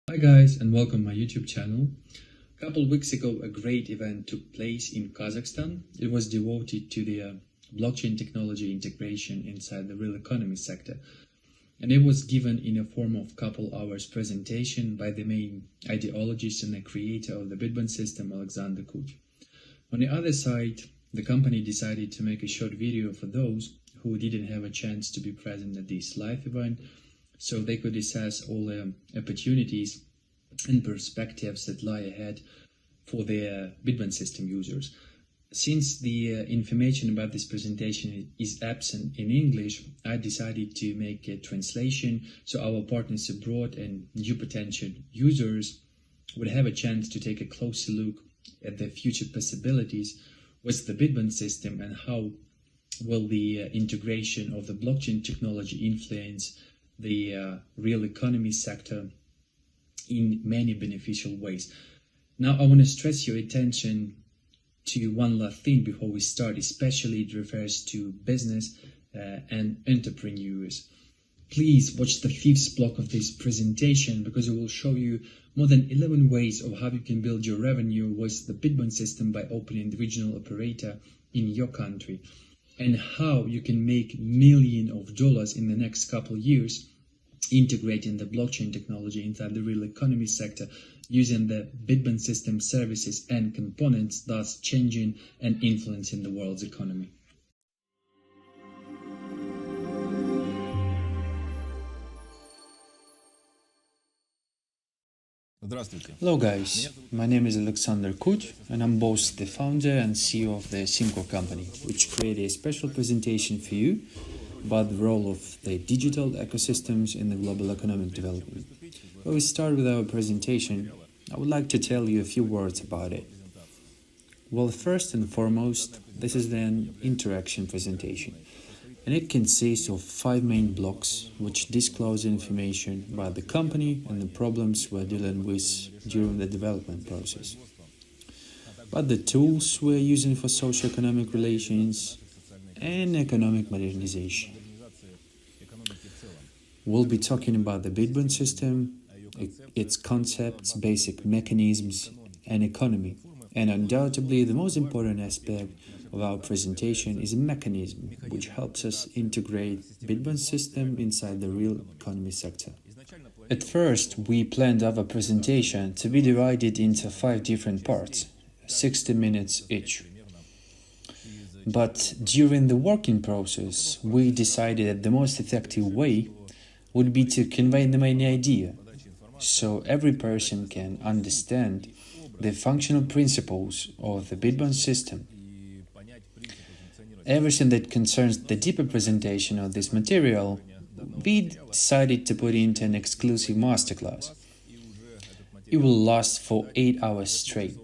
Hi guys, and welcome to my YouTube channel. A couple of weeks ago, a great event took place in Kazakhstan. It was devoted to the blockchain technology integration inside the real economy sector. And it was given in a form of couple hours presentation by the main ideologist and the creator of the Bitbon System, Alexander Kud. On the other side, the company decided to make a short video for those who didn't have a chance to be present at this live event, so they could assess all the opportunities and perspectives that lie ahead for the Bitbon system users. Since the information about this presentation is absent in English, I decided to make a translation so our partners abroad and new potential users would have a chance to take a closer look at the future possibilities with the Bitbon system and how will the integration of the blockchain technology influence the real economy sector in many beneficial ways. Now, I want to stress your attention to one last thing before we start, especially it refers to business and entrepreneurs. Please watch the fifth block of this presentation because it will show you more than 11 ways of how you can build your revenue with the Bitbon system by opening the regional operator in your country, and how you can make millions of dollars in the next couple of years integrating the blockchain technology inside the real economy sector using the Bitbon system services and components, thus changing and influencing the world's economy. Hello guys, my name is Alexander Kud and I'm both the founder and CEO of the Simcord company, which created a special presentation for you about the role of the digital ecosystems in the global economic development. Before we start with our presentation, I would like to tell you a few words about it. Well, first and foremost, this is an interaction presentation, and it consists of 5 main blocks which disclose information about the company and the problems we're dealing with during the development process, about the tools we're using for socio-economic relations and economic modernization. We'll be talking about the Bitbon system, its concepts, basic mechanisms, and economy. And undoubtedly, the most important aspect of our presentation is a mechanism which helps us integrate Bitbon system inside the real economy sector. At first, we planned our presentation to be divided into 5 different parts, 60 minutes each. But during the working process, we decided that the most effective way would be to convey the main idea, so every person can understand the functional principles of the Bitbon system. Everything that concerns the deeper presentation of this material, we decided to put into an exclusive masterclass. It will last for 8 hours straight.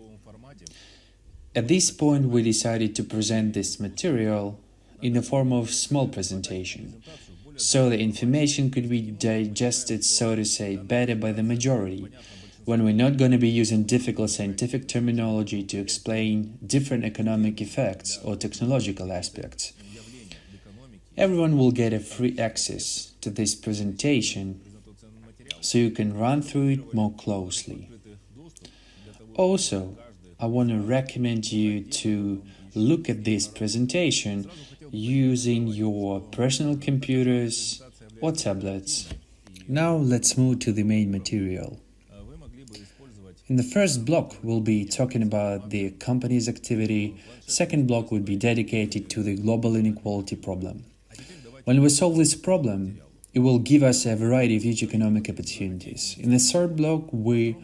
At this point, we decided to present this material in the form of small presentation, so the information could be digested, so to say, better by the majority, when we're not going to be using difficult scientific terminology to explain different economic effects or technological aspects. Everyone will get a free access to this presentation, so you can run through it more closely. Also, I want to recommend you to look at this presentation using your personal computers or tablets. Now let's move to the main material. In the first block, we'll be talking about the company's activity. Second block would be dedicated to the global inequality problem. When we solve this problem, it will give us a variety of huge economic opportunities. In the third block, we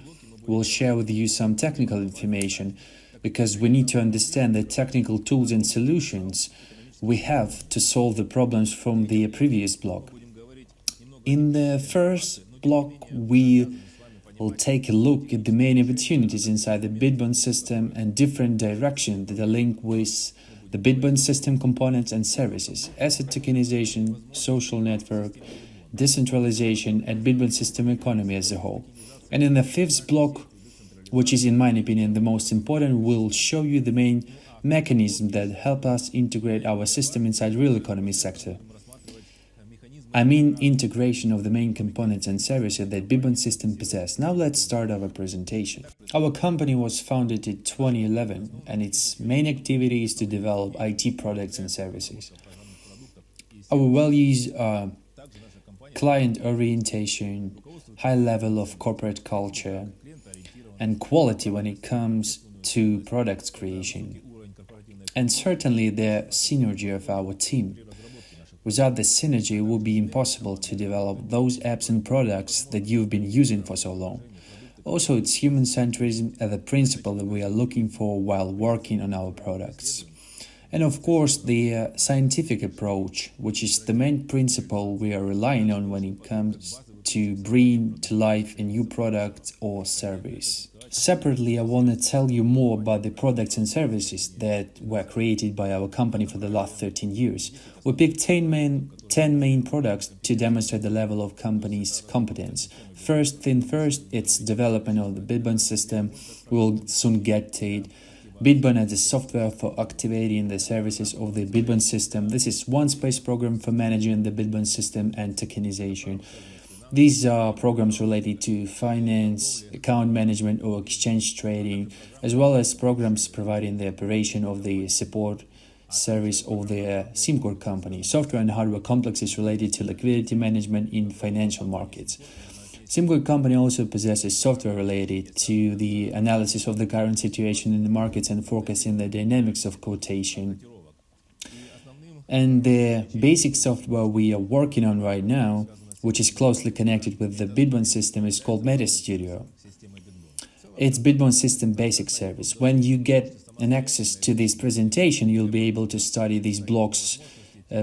will share with you some technical information because we need to understand the technical tools and solutions we have to solve the problems from the previous block. In the first block, we will take a look at the main opportunities inside the Bitbon system and different directions that are linked with the Bitbon system components and services, asset tokenization, social network, decentralization, and Bitbon system economy as a whole. And in the fifth block, which is in my opinion the most important, we'll show you the main mechanisms that help us integrate our system inside real economy sector. I mean integration of the main components and services that Bitbon System possess. Now let's start our presentation. Our company was founded in 2011 and its main activity is to develop IT products and services. Our values are client orientation, high level of corporate culture, and quality when it comes to products creation. And certainly the synergy of our team. Without the synergy, it would be impossible to develop those apps and products that you've been using for so long. Also, it's human centrism as a principle that we are looking for while working on our products. And of course, the scientific approach, which is the main principle we are relying on when it comes to bring to life a new product or service. Separately, I want to tell you more about the products and services that were created by our company for the last 13 years. We picked 10 main products to demonstrate the level of company's competence. First, it's development of the Bitbon system. We'll soon get to it. Bitbon as a software for activating the services of the Bitbon system. This is one space program for managing the Bitbon system and tokenization. These are programs related to finance, account management or exchange trading, as well as programs providing the operation of the support service of the Simcord company. Software and hardware complexes related to liquidity management in financial markets. Simcord company also possesses software related to the analysis of the current situation in the markets and forecasting the dynamics of quotation. And the basic software we are working on right now, which is closely connected with the Bitbon system, is called Meta Studio. It's Bitbon system basic service. When you get an access to this presentation, you'll be able to study these blocks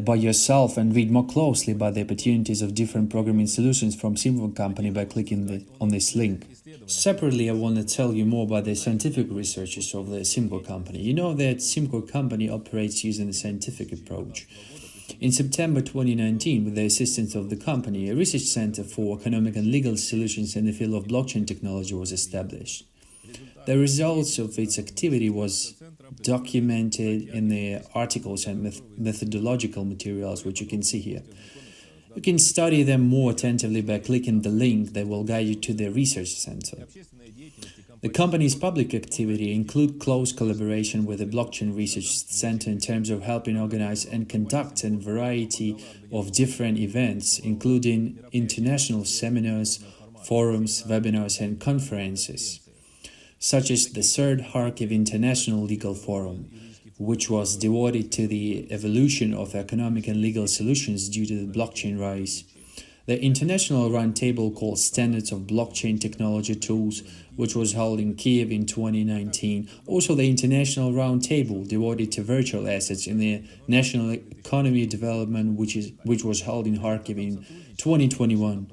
by yourself and read more closely about the opportunities of different programming solutions from Simcord company by clicking on this link. Separately, I want to tell you more about the scientific researches of the Simcord company. You know that Simcord company operates using a scientific approach. In September 2019, with the assistance of the company, a research center for economic and legal solutions in the field of blockchain technology was established. The results of its activity was documented in the articles and methodological materials, which you can see here. You can study them more attentively by clicking the link that will guide you to the research center. The company's public activity include close collaboration with the Blockchain Research Center in terms of helping organize and conduct a variety of different events, including international seminars, forums, webinars, and conferences, such as the third Kharkiv International Legal Forum, which was devoted to the evolution of economic and legal solutions due to the blockchain rise. The International Roundtable called Standards of Blockchain Technology Tools, which was held in Kiev in 2019. Also the International Roundtable devoted to virtual assets in the National Economy Development, which was held in Kharkiv in 2021.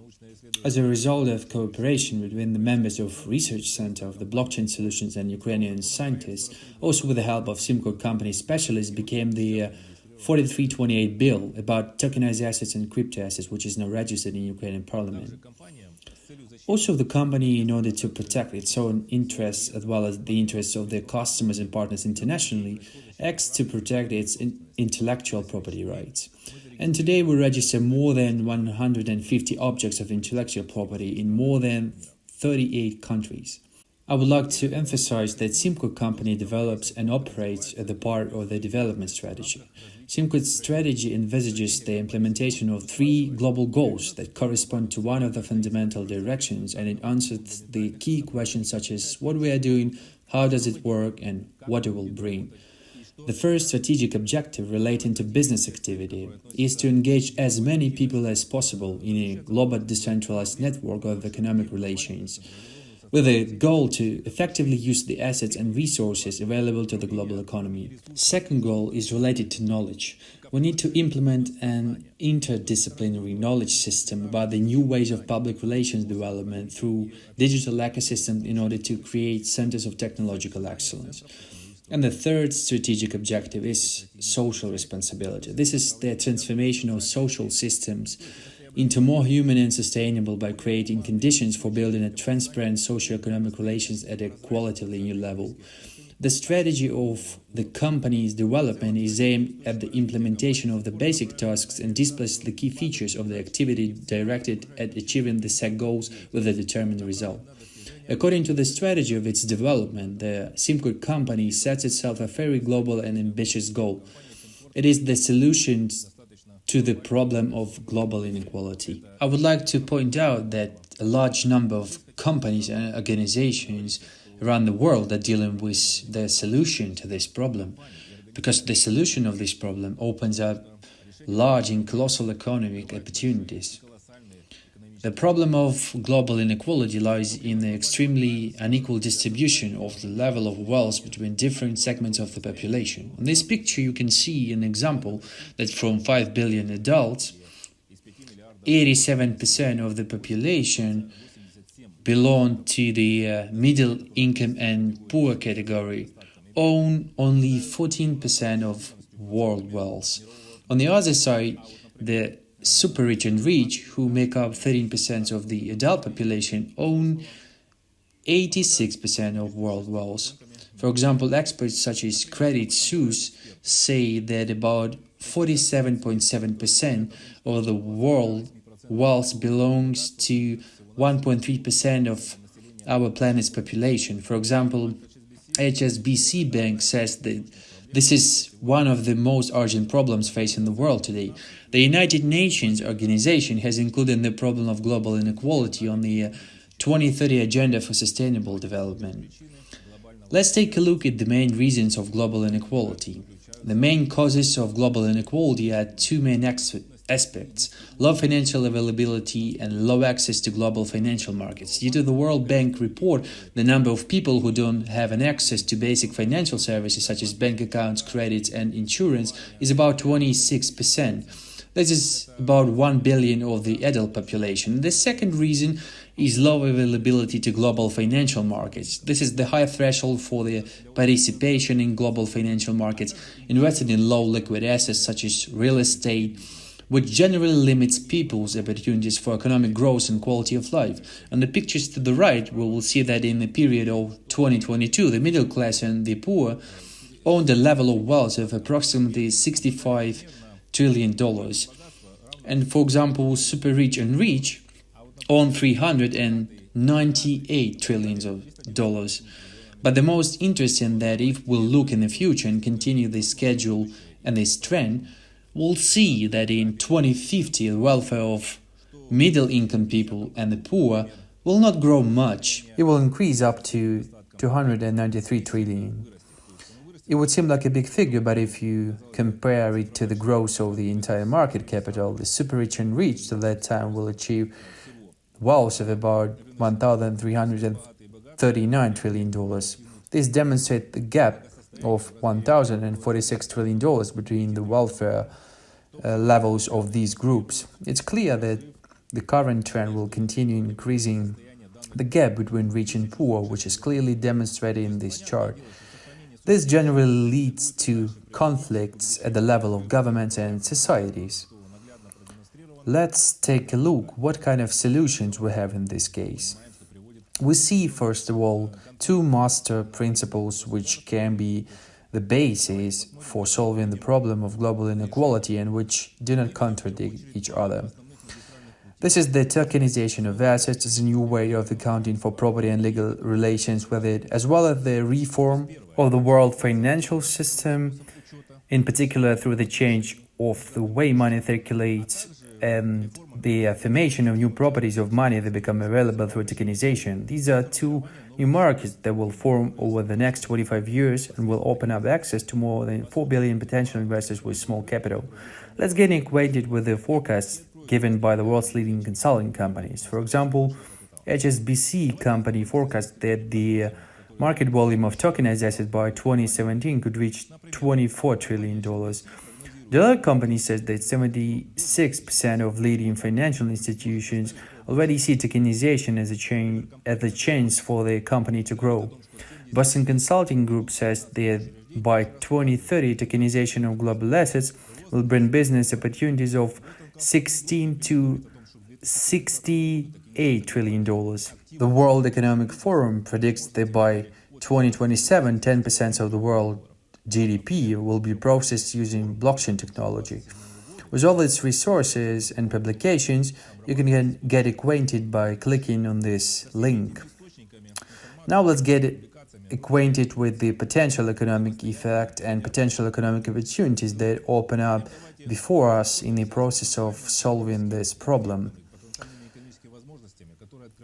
As a result of cooperation between the members of Research Center of the Blockchain Solutions and Ukrainian scientists, also with the help of Simcord company specialists, became the 4328 bill about tokenized assets and crypto assets, which is now registered in Ukrainian parliament. Also, the company, in order to protect its own interests as well as the interests of their customers and partners internationally, acts to protect its intellectual property rights. And today we register more than 150 objects of intellectual property in more than 38 countries. I would like to emphasize that Simcord company develops and operates as a part of the development strategy. Simcord's strategy envisages the implementation of 3 global goals that correspond to one of the fundamental directions, and it answers the key questions such as what we are doing, how does it work, and what it will bring. The first strategic objective relating to business activity is to engage as many people as possible in a global decentralized network of economic relations, with a goal to effectively use the assets and resources available to the global economy. Second goal is related to knowledge. We need to implement an interdisciplinary knowledge system about the new ways of public relations development through digital ecosystems in order to create centers of technological excellence. And the third strategic objective is social responsibility. This is the transformation of social systems into more human and sustainable by creating conditions for building a transparent socio-economic relations at a qualitatively new level. The strategy of the company's development is aimed at the implementation of the basic tasks and displays the key features of the activity directed at achieving the set goals with a determined result. According to the strategy of its development, the Simcord company sets itself a very global and ambitious goal. It is the solution to the problem of global inequality. I would like to point out that a large number of companies and organizations around the world are dealing with the solution to this problem, because the solution of this problem opens up large and colossal economic opportunities. The problem of global inequality lies in the extremely unequal distribution of the level of wealth between different segments of the population. In this picture, you can see an example that from 5 billion adults, 87% of the population belong to the middle income and poor category, own only 14% of world wealth. On the other side, the super rich and rich, who make up 13% of the adult population, own 86% of world wealth. For example, experts such as Credit Suisse say that about 47.7% of the world wealth belongs to 1.3% of our planet's population. For example, HSBC Bank says that this is one of the most urgent problems facing the world today. The United Nations organization has included the problem of global inequality on the 2030 Agenda for Sustainable Development. Let's take a look at the main reasons of global inequality. The main causes of global inequality are two main aspects: low financial availability and low access to global financial markets. Due to the World Bank report, the number of people who don't have an access to basic financial services such as bank accounts, credits, and insurance is about 26%. This is about 1 billion of the adult population. The second reason is low availability to global financial markets. This is the high threshold for the participation in global financial markets invested in low liquid assets such as real estate, which generally limits people's opportunities for economic growth and quality of life. On the pictures to the right, we will see that in the period of 2022, the middle class and the poor owned a level of wealth of approximately $65 trillion. And for example, super rich and rich own $398 trillion. But the most interesting that if we look in the future and continue this schedule and this trend, we'll see that in 2050 the welfare of middle-income people and the poor will not grow much. It will increase up to 293 trillion. It would seem like a big figure, but if you compare it to the growth of the entire market capital, the super rich and rich to that time will achieve wealth of about $1,339 trillion. This demonstrates the gap of $1,046 trillion between the welfare levels of these groups. It's clear that the current trend will continue increasing the gap between rich and poor, which is clearly demonstrated in this chart. This generally leads to conflicts at the level of governments and societies. Let's take a look what kind of solutions we have in this case. We see, first of all, two master principles which can be the basis for solving the problem of global inequality and which do not contradict each other. This is the tokenization of assets as a new way of accounting for property and legal relations with it, as well as the reform of the world financial system, in particular through the change of the way money circulates and the affirmation of new properties of money that become available through tokenization. These are two new markets that will form over the next 25 years and will open up access to more than 4 billion potential investors with small capital. Let's get acquainted with the forecasts given by the world's leading consulting companies. For example, HSBC company forecasts that the market volume of tokenized assets by 2017 could reach $24 trillion. The other company says that 76% of leading financial institutions already see tokenization as a chance for the company to grow. Boston Consulting Group says that by 2030, tokenization of global assets will bring business opportunities of $16 to $68 trillion. The World Economic Forum predicts that by 2027, 10% of the world GDP will be processed using blockchain technology. With all its resources and publications, you can get acquainted by clicking on this link. Now let's get acquainted with the potential economic effect and potential economic opportunities that open up before us in the process of solving this problem.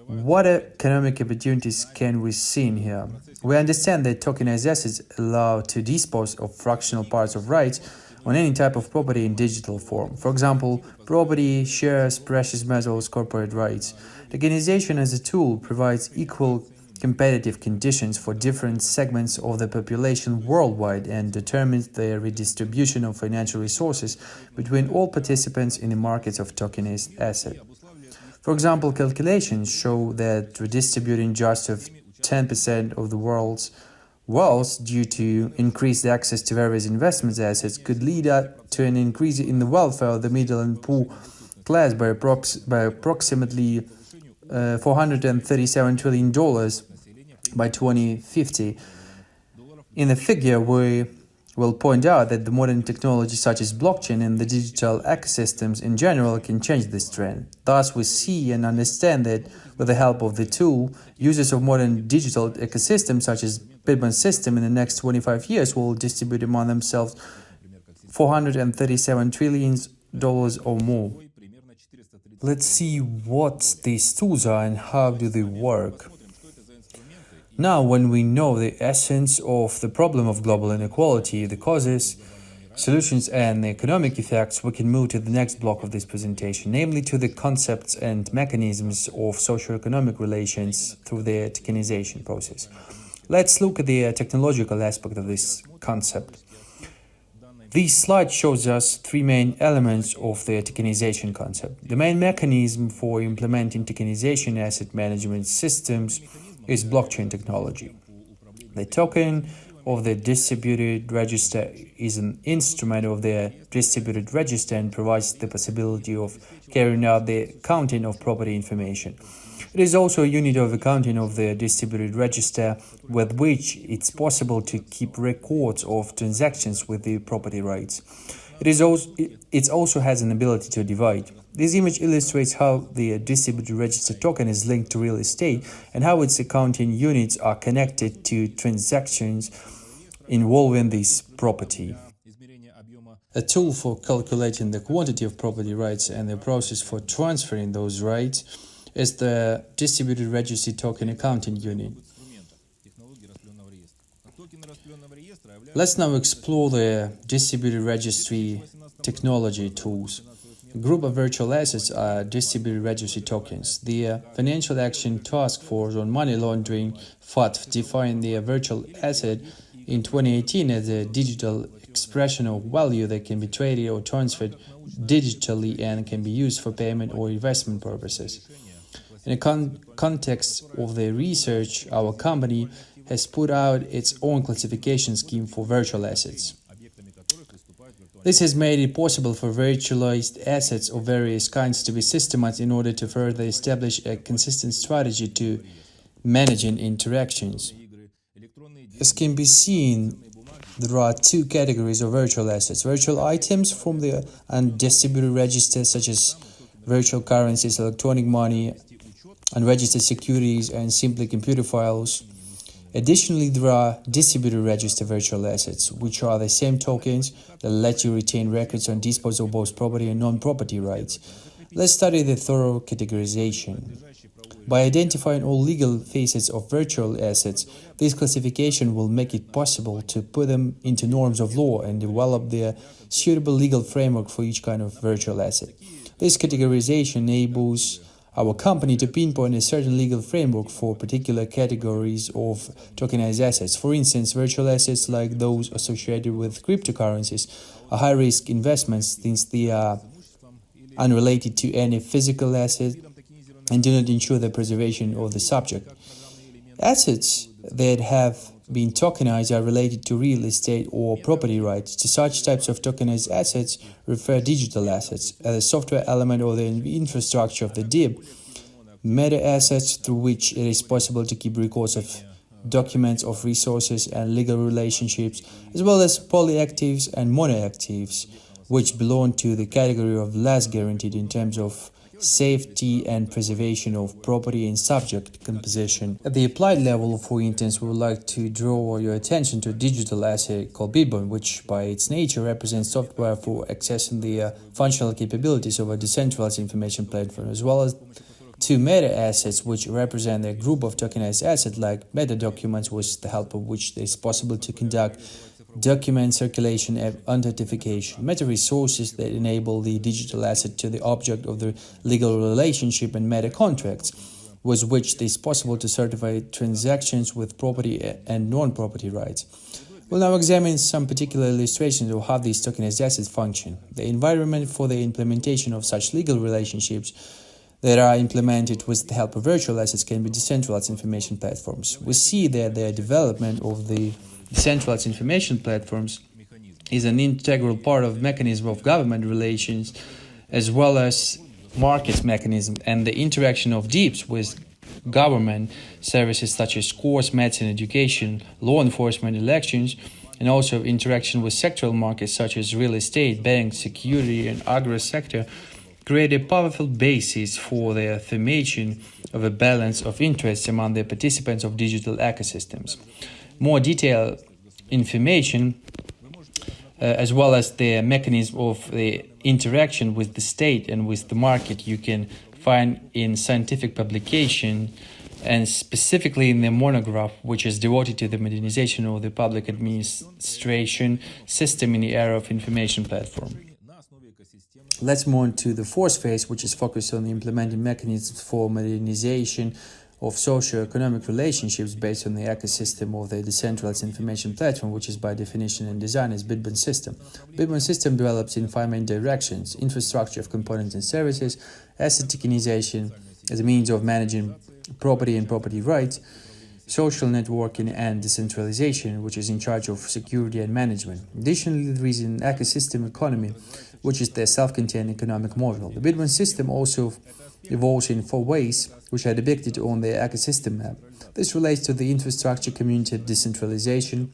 What economic opportunities can we see in here? We understand that tokenized assets allow to dispose of fractional parts of rights on any type of property in digital form. For example, property, shares, precious metals, corporate rights. Tokenization as a tool provides equal competitive conditions for different segments of the population worldwide and determines the redistribution of financial resources between all participants in the markets of tokenized assets. For example, calculations show that redistributing just of 10% of the world's wealth due to increased access to various investment assets could lead up to an increase in the welfare of the middle and poor class by approximately $437 trillion by 2050. In the figure, we will point out that the modern technologies such as blockchain and the digital ecosystems in general can change this trend. Thus, we see and understand that with the help of the tool, users of modern digital ecosystems such as Bitbon System in the next 25 years will distribute among themselves $437 trillion or more. Let's see what these tools are and how do they work. Now, when we know the essence of the problem of global inequality, the causes, solutions, and the economic effects, we can move to the next block of this presentation, namely to the concepts and mechanisms of socio-economic relations through the tokenization process. Let's look at the technological aspect of this concept. This slide shows us three main elements of the tokenization concept. The main mechanism for implementing tokenization asset management systems is blockchain technology. The token of the distributed register is an instrument of the distributed register and provides the possibility of carrying out the counting of property information. It is also a unit of accounting of the distributed register with which it's possible to keep records of transactions with the property rights. It also has an ability to divide. This image illustrates how the distributed register token is linked to real estate and how its accounting units are connected to transactions involving this property. A tool for calculating the quantity of property rights and the process for transferring those rights is the distributed registry token accounting unit. Let's now explore the distributed registry technology tools. A group of virtual assets are distributed registry tokens. The Financial Action Task Force on Money Laundering (FATF) defined the virtual asset in 2018 as a digital expression of value that can be traded or transferred digitally and can be used for payment or investment purposes. In the context of the research, our company has put out its own classification scheme for virtual assets. This has made it possible for virtualized assets of various kinds to be systematized in order to further establish a consistent strategy to managing interactions. As can be seen, there are two categories of virtual assets: virtual items from the undistributed register, such as virtual currencies, electronic money, unregistered securities, and simply computer files. Additionally, there are distributed register virtual assets, which are the same tokens that let you retain records on disposal of both property and non-property rights. Let's study the thorough categorization. By identifying all legal facets of virtual assets, this classification will make it possible to put them into norms of law and develop the suitable legal framework for each kind of virtual asset. This categorization enables our company to pinpoint a certain legal framework for particular categories of tokenized assets. For instance, virtual assets like those associated with cryptocurrencies are high-risk investments since they are unrelated to any physical asset and do not ensure the preservation of the subject. Assets that have been tokenized are related to real estate or property rights. To such types of tokenized assets refer digital assets as a software element of the infrastructure of the DIB, meta assets through which it is possible to keep records of documents of resources and legal relationships, as well as polyactives and monoactives, which belong to the category of less guaranteed in terms of safety and preservation of property and subject composition. At the applied level, for instance, we would like to draw your attention to a digital asset called Bitbon, which by its nature represents software for accessing the functional capabilities of a decentralized information platform, as well as two meta assets, which represent a group of tokenized assets like meta documents, with the help of which it is possible to conduct document circulation and authentication, meta resources that enable the digital asset to the object of the legal relationship, and meta contracts, with which it is possible to certify transactions with property and non-property rights. We'll now examine some particular illustrations of how these tokenized assets function. The environment for the implementation of such legal relationships that are implemented with the help of virtual assets can be decentralized information platforms. We see that the development of the decentralized information platforms is an integral part of mechanism of government relations, as well as market mechanism, and the interaction of DEEPs with government services such as courts, medicine, education, law enforcement, elections, and also interaction with sectoral markets such as real estate, banks, security, and agro sector, create a powerful basis for the formation of a balance of interests among the participants of digital ecosystems. More detailed information, as well as the mechanism of the interaction with the state and with the market, you can find in scientific publication, and specifically in the monograph, which is devoted to the modernization of the public administration system in the era of information platform. Let's move on to the fourth phase, which is focused on implementing mechanisms for modernization of socio-economic relationships based on the ecosystem of the Decentralized Information Platform, which is by definition and design is Bitbon System. Bitbon System develops in 5 main directions: infrastructure of components and services, asset tokenization as a means of managing property and property rights, social networking, and decentralization, which is in charge of security and management. Additionally, there is an ecosystem economy, which is the self-contained economic model. The Bitbon System also evolves in 4 ways, which are depicted on the ecosystem map. This relates to the infrastructure, community decentralization,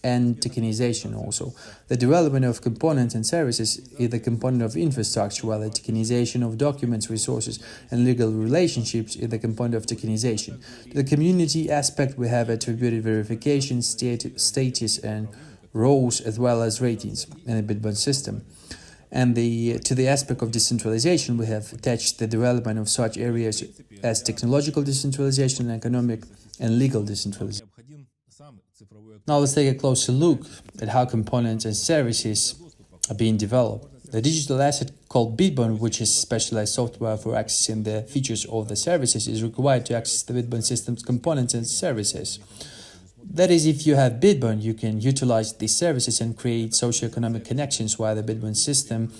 and tokenization also. The development of components and services is the component of infrastructure, while the tokenization of documents, resources, and legal relationships is the component of tokenization. To the community aspect, we have attributed verification, status, and roles, as well as ratings in the Bitbon System. And to the aspect of decentralization, we have attached the development of such areas as technological decentralization, economic and legal decentralization. Now let's take a closer look at how components and services are being developed. The digital asset called Bitbon, which is specialized software for accessing the features of the services, is required to access the Bitbon system's components and services. That is, if you have Bitbon, you can utilize these services and create socio-economic connections via the Bitbon system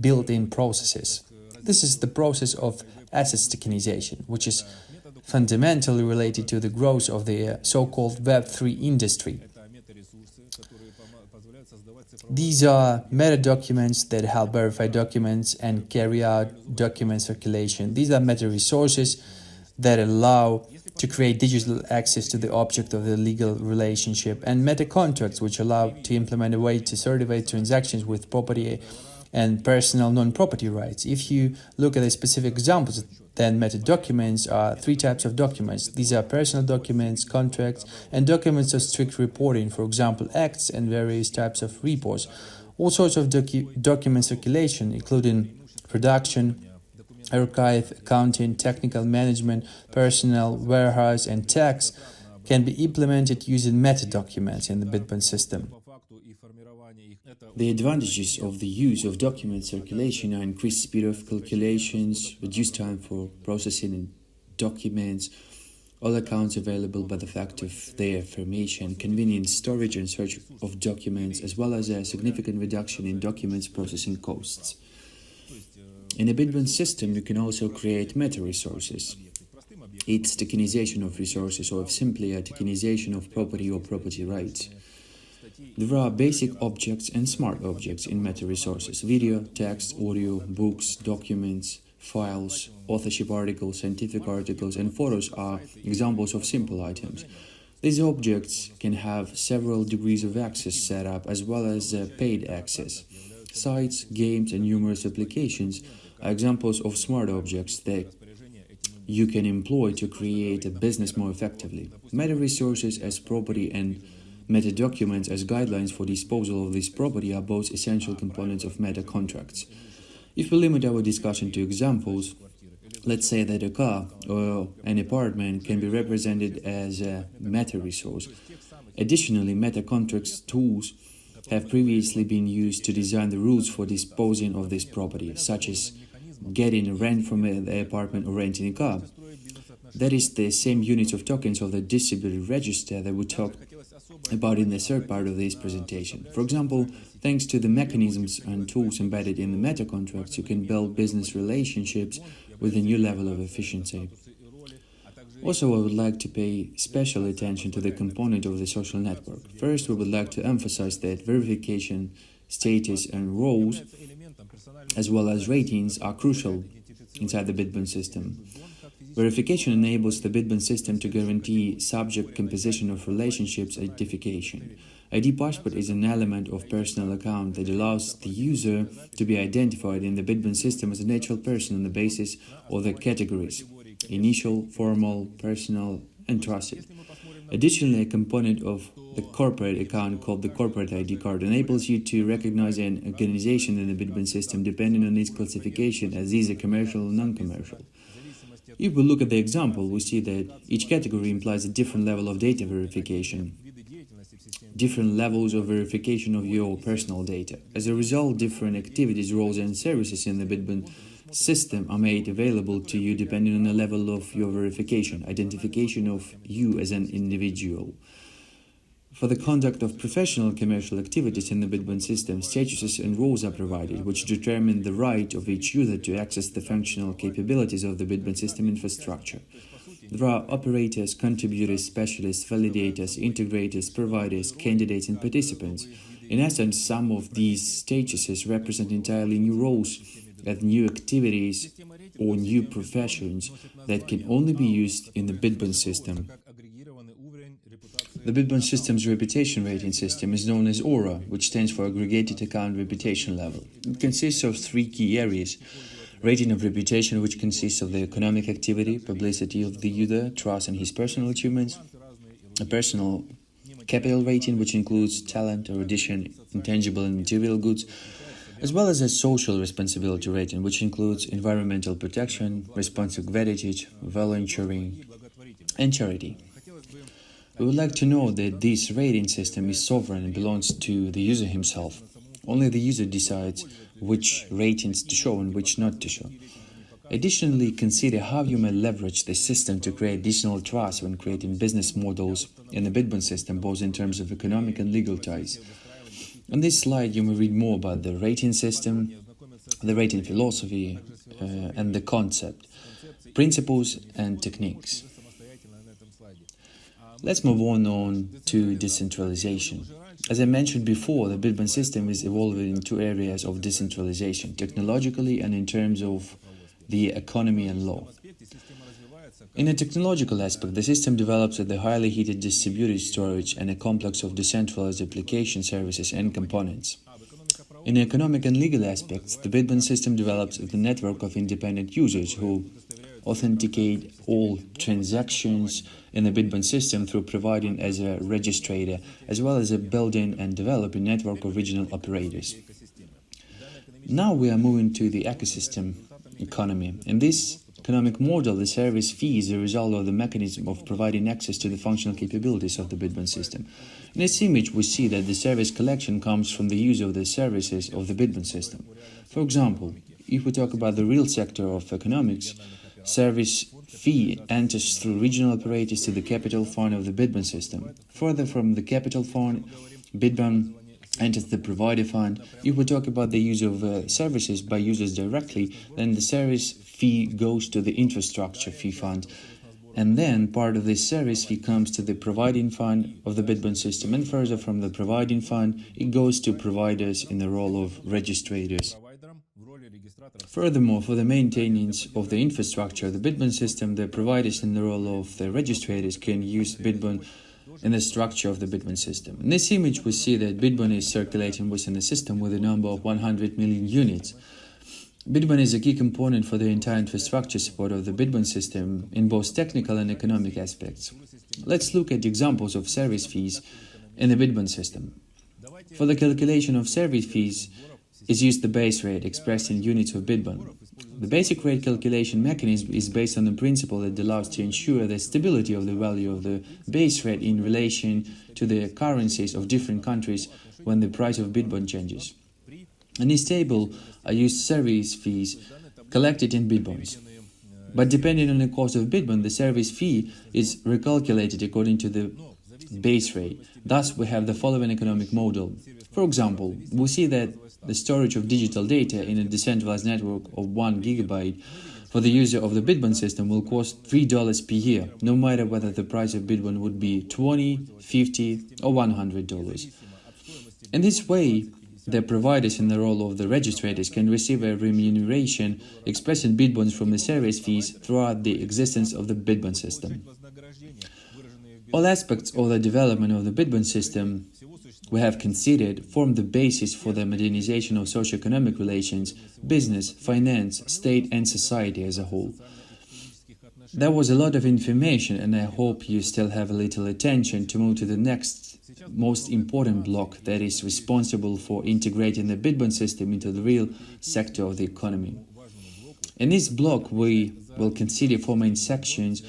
built-in processes. This is the process of assets tokenization, which is fundamentally related to the growth of the so-called Web3 industry. These are meta documents that help verify documents and carry out document circulation. These are meta resources that allow to create digital access to the object of the legal relationship, and meta contracts, which allow to implement a way to certify transactions with property and personal non-property rights. If you look at the specific examples, then meta documents are 3 types of documents. These are personal documents, contracts, and documents of strict reporting, for example, acts and various types of reports. All sorts of document circulation, including production, archive, accounting, technical management, personnel, warehouse, and tax, can be implemented using meta documents in the Bitbon system. The advantages of the use of document circulation are increased speed of calculations, reduced time for processing documents, all accounts available by the fact of their formation, convenient storage and search of documents, as well as a significant reduction in documents processing costs. In a Bitbon system, you can also create meta-resources. It's tokenization of resources, or simply a tokenization of property or property rights. There are basic objects and smart objects in meta-resources: video, text, audio, books, documents, files, authorship articles, scientific articles, and photos are examples of simple items. These objects can have several degrees of access set up as well as paid access. Sites, games, and numerous applications are examples of smart objects that you can employ to create a business more effectively. Meta resources as property and meta documents as guidelines for disposal of this property are both essential components of meta contracts. If we limit our discussion to examples, let's say that a car or an apartment can be represented as a meta resource. Additionally, meta contracts tools have previously been used to design the rules for disposing of this property, such as getting a rent from the apartment or renting a car. That is the same units of tokens of the distributed register that we talked about in the third part of this presentation. For example, thanks to the mechanisms and tools embedded in the meta contracts, you can build business relationships with a new level of efficiency. Also, I would like to pay special attention to the component of the social network. First, we would like to emphasize that verification, status, and roles, as well as ratings, are crucial inside the Bitbon system. Verification enables the Bitbon system to guarantee subject composition of relationships identification. ID passport is an element of personal account that allows the user to be identified in the Bitbon system as a natural person on the basis of the categories: initial, formal, personal, and trusted. Additionally, a component of the corporate account called the corporate ID card enables you to recognize an organization in the Bitbon system depending on its classification as either commercial or non-commercial. If we look at the example, we see that each category implies a different level of data verification, different levels of verification of your personal data. As a result, different activities, roles, and services in the Bitbon system are made available to you depending on the level of your verification, identification of you as an individual. For the conduct of professional commercial activities in the Bitbon system, statuses and roles are provided, which determine the right of each user to access the functional capabilities of the Bitbon system infrastructure. There are operators, contributors, specialists, validators, integrators, providers, candidates, and participants. In essence, some of these statuses represent entirely new roles and new activities or new professions that can only be used in the Bitbon system. The Bitbon system's reputation rating system is known as AURA, which stands for Aggregated Account Reputation Level. It consists of three key areas: rating of reputation, which consists of the economic activity, publicity of the user, trust in his personal achievements; a personal capital rating, which includes talent, erudition, intangible and material goods; as well as a social responsibility rating, which includes environmental protection, responsive gratitude, volunteering, and charity. We would like to know that this rating system is sovereign and belongs to the user himself. Only the user decides which ratings to show and which not to show. Additionally, consider how you may leverage the system to create additional trust when creating business models in the Bitbon system, both in terms of economic and legal ties. On this slide, you may read more about the rating system, the rating philosophy, and the concept, principles, and techniques. Let's move on to decentralization. As I mentioned before, the Bitbon system is evolving in two areas of decentralization, technologically and in terms of the economy and law. In a technological aspect, the system develops at the highly heated distributed storage and a complex of decentralized application services and components. In economic and legal aspects, the Bitbon system develops at the network of independent users who authenticate all transactions in the Bitbon system through providing as a registrator, as well as a building and developing network of regional operators. Now we are moving to the ecosystem economy. In this economic model, the service fee is a result of the mechanism of providing access to the functional capabilities of the Bitbon system. In this image, we see that the service collection comes from the use of the services of the Bitbon system. For example, if we talk about the real sector of economics, service fee enters through regional operators to the capital fund of the Bitbon system. Further, from the capital fund, Bitbon enters the provider fund. If we talk about the use of services by users directly, then the service fee goes to the infrastructure fee fund, and then part of this service fee comes to the providing fund of the Bitbon system, and further from the providing fund, it goes to providers in the role of registrators. Furthermore, for the maintenance of the infrastructure of the Bitbon system, the providers in the role of the registrators can use Bitbon in the structure of the Bitbon system. In this image, we see that Bitbon is circulating within the system with a number of 100 million units. Bitbon is a key component for the entire infrastructure support of the Bitbon system in both technical and economic aspects. Let's look at examples of service fees in the Bitbon system. For the calculation of service fees is used the base rate expressed in units of Bitbon. The basic rate calculation mechanism is based on the principle that allows to ensure the stability of the value of the base rate in relation to the currencies of different countries when the price of Bitbon changes. In this table, I used service fees collected in Bitbons. But depending on the cost of Bitbon, the service fee is recalculated according to the base rate. Thus, we have the following economic model. For example, we see that the storage of digital data in a decentralized network of 1 gigabyte for the user of the Bitbon system will cost $3 per year, no matter whether the price of Bitbon would be $20, $50, or $100. In this way, the providers in the role of the registrators can receive a remuneration expressed in Bitbons from the service fees throughout the existence of the Bitbon system. All aspects of the development of the Bitbon system we have considered form the basis for the modernization of socio-economic relations, business, finance, state and society as a whole. There was a lot of information, and I hope you still have a little attention to move to the next most important block that is responsible for integrating the Bitbon system into the real sector of the economy. In this block, we will consider 4 main sections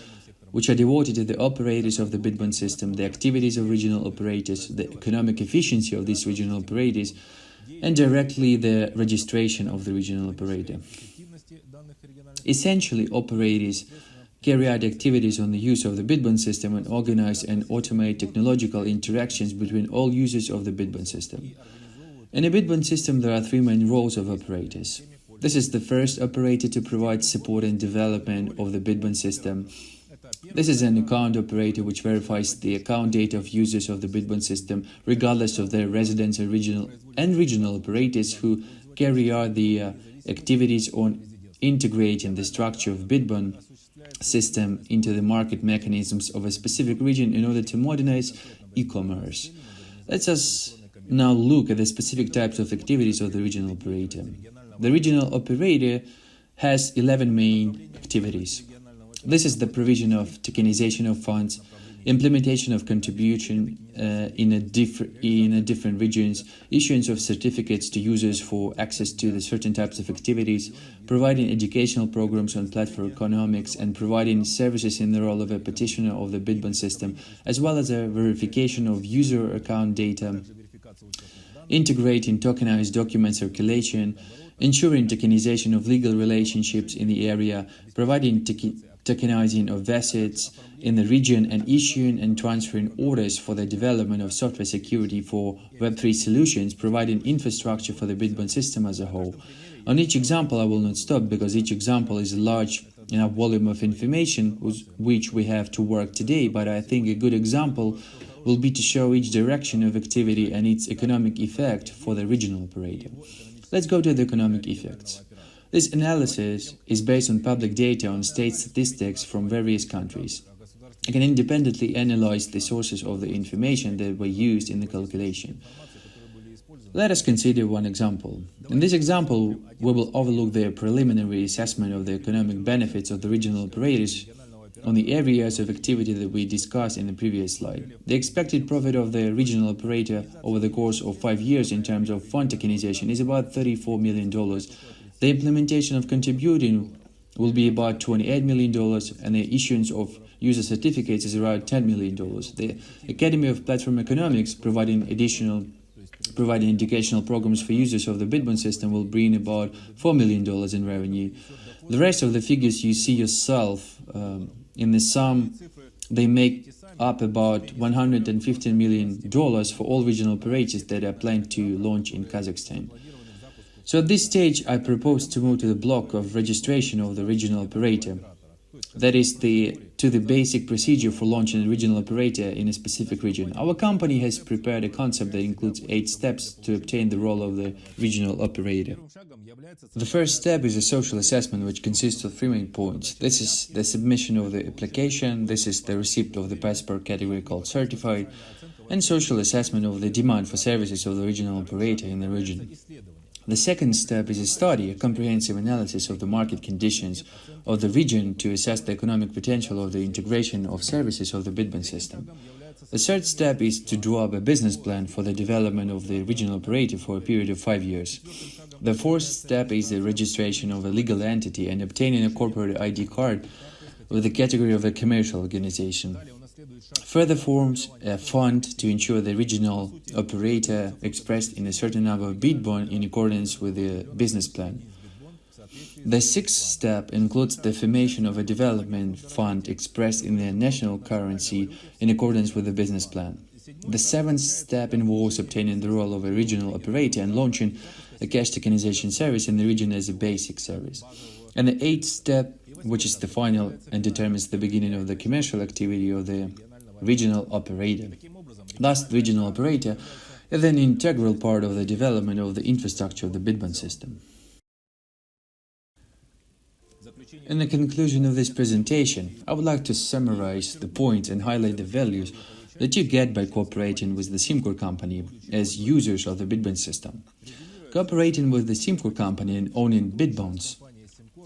which are devoted to the operators of the Bitbon system, the activities of regional operators, the economic efficiency of these regional operators, and directly the registration of the regional operator. Essentially, operators carry out activities on the use of the Bitbon system and organize and automate technological interactions between all users of the Bitbon system. In a Bitbon system, there are 3 main roles of operators. This is the first operator to provide support and development of the Bitbon system. This is an account operator which verifies the account data of users of the Bitbon system, regardless of their residence and regional operators who carry out the activities on integrating the structure of Bitbon system into the market mechanisms of a specific region in order to modernize e-commerce. Let us now look at the specific types of activities of the regional operator. The regional operator has 11 main activities. This is the provision of tokenization of funds, implementation of contribution in different regions, issuance of certificates to users for access to the certain types of activities, providing educational programs on platform economics, and providing services in the role of a petitioner of the Bitbon system, as well as a verification of user account data, integrating tokenized document circulation, ensuring tokenization of legal relationships in the area, providing tokenizing of assets in the region, and issuing and transferring orders for the development of software security for Web3 solutions, providing infrastructure for the Bitbon system as a whole. On each example, I will not stop because each example is a large enough volume of information with which we have to work today, but I think a good example will be to show each direction of activity and its economic effect for the regional operator. Let's go to the economic effects. This analysis is based on public data on state statistics from various countries. I can independently analyze the sources of the information that were used in the calculation. Let us consider one example. In this example, we will overlook the preliminary assessment of the economic benefits of the regional operators on the areas of activity that we discussed in the previous slide. The expected profit of the regional operator over the course of 5 years in terms of fund tokenization is about $34 million. The implementation of contributing will be about $28 million, and the issuance of user certificates is around $10 million. The Academy of Platform Economics, providing educational programs for users of the Bitbon system, will bring about $4 million in revenue. The rest of the figures you see yourself. In the sum, they make up about $115 million for all regional operators that are planned to launch in Kazakhstan. So at this stage, I propose to move to the block of registration of the regional operator. that is to the basic procedure for launching a regional operator in a specific region. Our company has prepared a concept that includes 8 steps to obtain the role of the regional operator. The first step is a social assessment, which consists of 3 main points. This is the submission of the application, this is the receipt of the passport category called certified, and social assessment of the demand for services of the regional operator in the region. The second step is a study, a comprehensive analysis of the market conditions of the region to assess the economic potential of the integration of services of the Bitbon system. The third step is to draw up a business plan for the development of the regional operator for a period of 5 years. The fourth step is the registration of a legal entity and obtaining a corporate ID card with the category of a commercial organization. Further forms a fund to ensure the regional operator expressed in a certain number of Bitbon in accordance with the business plan. The sixth step includes the formation of a development fund expressed in the national currency in accordance with the business plan. The seventh step involves obtaining the role of a regional operator and launching a cash tokenization service in the region as a basic service. And the eighth step, which is the final and determines the beginning of the commercial activity of the regional operator. Thus, the regional operator is an integral part of the development of the infrastructure of the Bitbon system. In the conclusion of this presentation, I would like to summarize the points and highlight the values that you get by cooperating with the Simcord company as users of the Bitbon system. Cooperating with the Simcord company and owning Bitbons,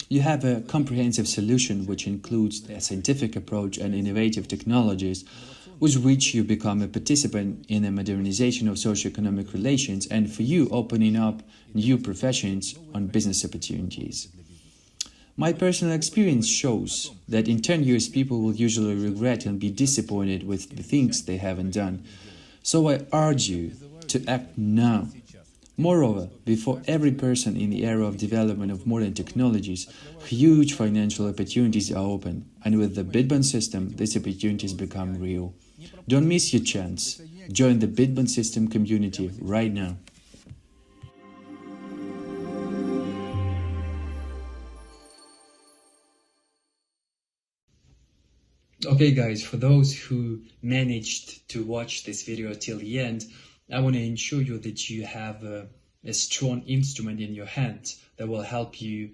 you have a comprehensive solution which includes a scientific approach and innovative technologies with which you become a participant in the modernization of socio-economic relations and for you opening up new professions on business opportunities. My personal experience shows that in 10 years people will usually regret and be disappointed with the things they haven't done. So I urge you to act now. Moreover, before every person in the era of development of modern technologies, huge financial opportunities are open, and with the Bitbon system, these opportunities become real. Don't miss your chance. Join the Bitbon system community right now. Okay guys, for those who managed to watch this video till the end, I want to ensure you that you have a strong instrument in your hand that will help you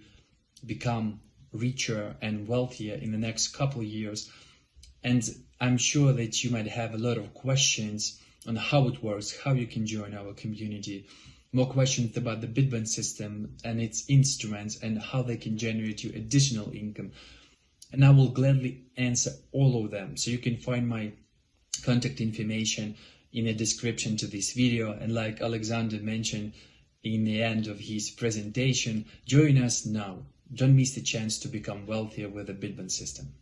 become richer and wealthier in the next couple of years. And I'm sure that you might have a lot of questions on how it works, how you can join our community, more questions about the Bitbon system and its instruments and how they can generate you additional income. And I will gladly answer all of them. So you can find my contact information in the description to this video. And like Alexander mentioned in the end of his presentation, join us now. Don't miss the chance to become wealthier with the Bitbon system.